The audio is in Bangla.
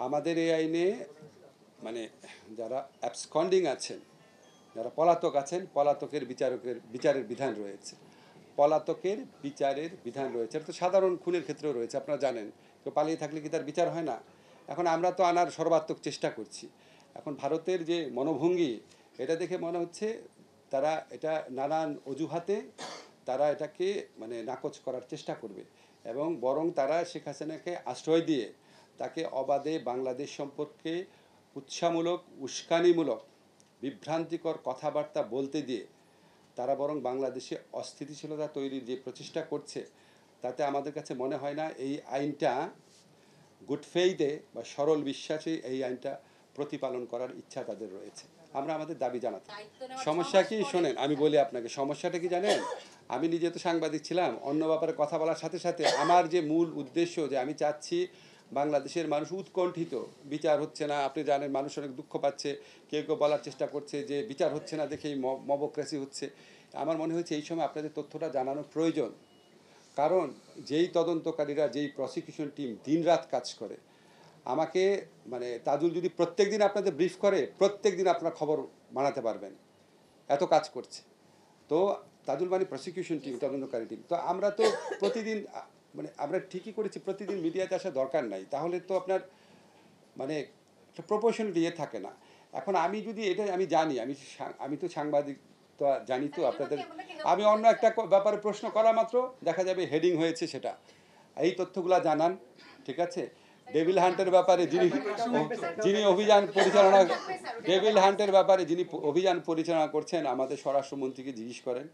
আমাদের এই আইনে মানে যারা অ্যাবসকন্ডিং আছেন, যারা পলাতক আছেন, পলাতকের বিচারের বিধান রয়েছে। পলাতকের বিচারের বিধান রয়েছে। এটা তো সাধারণ খুনের ক্ষেত্রেও রয়েছে, আপনারা জানেন। কেউ পালিয়ে থাকলে কি তার বিচার হয় না? এখন আমরা তো আনার সর্বাত্মক চেষ্টা করছি। এখন ভারতের যে মনোভঙ্গি, এটা দেখে মনে হচ্ছে তারা এটা নানান অজুহাতে তারা এটাকে মানে নাকচ করার চেষ্টা করবে, এবং বরং তারা শেখ হাসিনাকে আশ্রয় দিয়ে তাকে অবাধে বাংলাদেশ সম্পর্কে উৎসাহমূলক, উস্কানিমূলক, বিভ্রান্তিকর কথাবার্তা বলতে দিয়ে তারা বরং বাংলাদেশে অস্থিতিশীলতা তৈরির যে প্রচেষ্টা করছে, তাতে আমাদের কাছে মনে হয় না এই আইনটা গুড ফেইথে বা সরল বিশ্বাসে এই আইনটা প্রতিপালন করার ইচ্ছা তাদের রয়েছে। আমরা আমাদের দাবি জানাতে। সমস্যা কি শোনেন, আমি বলি আপনাকে সমস্যাটা কি জানেন? আমি নিজে তো সাংবাদিক ছিলাম, অন্য ব্যাপারে কথা বলার সাথে সাথে আমার যে মূল উদ্দেশ্য, যে আমি চাচ্ছি বাংলাদেশের মানুষ উৎকণ্ঠিত, বিচার হচ্ছে না, আপনি জানেন মানুষ অনেক দুঃখ পাচ্ছে, কেউ কেউ বলার চেষ্টা করছে যে বিচার হচ্ছে না দেখেই মবক্রেসি হচ্ছে। আমার মনে হয়েছে এই সময় আপনাদের তথ্যটা জানানো প্রয়োজন, কারণ যেই তদন্তকারীরা, যেই প্রসিকিউশন টিম দিনরাত কাজ করে, আমাকে মানে তাজুল যদি প্রত্যেক দিন আপনাদের ব্রিফ করে, প্রত্যেক দিন আপনারা খবর বানাতে পারবেন, এত কাজ করছে। তো তাজুল মানে প্রসিকিউশন টিম, তদন্তকারী টিম। তো আমরা তো প্রতিদিন মানে আমরা ঠিকই করেছি, প্রতিদিন মিডিয়াতে আসার দরকার নাই, তাহলে তো আপনার মানে একটা প্রপোর্শন দিয়ে থাকে না। এখন আমি যদি এটা আমি জানি, আমি তো সাংবাদিক, তো জানি তো আপনাদের, আমি অন্য একটা ব্যাপারে প্রশ্ন করা মাত্র দেখা যাবে হেডিং হয়েছে সেটা, এই তথ্যগুলো জানান, ঠিক আছে? ডেভিল হান্টের ব্যাপারে যিনি অভিযান পরিচালনা, ডেভিল হান্টের ব্যাপারে যিনি অভিযান পরিচালনা করছেন, আমাদের স্বরাষ্ট্রমন্ত্রীকে জিজ্ঞেস করেন।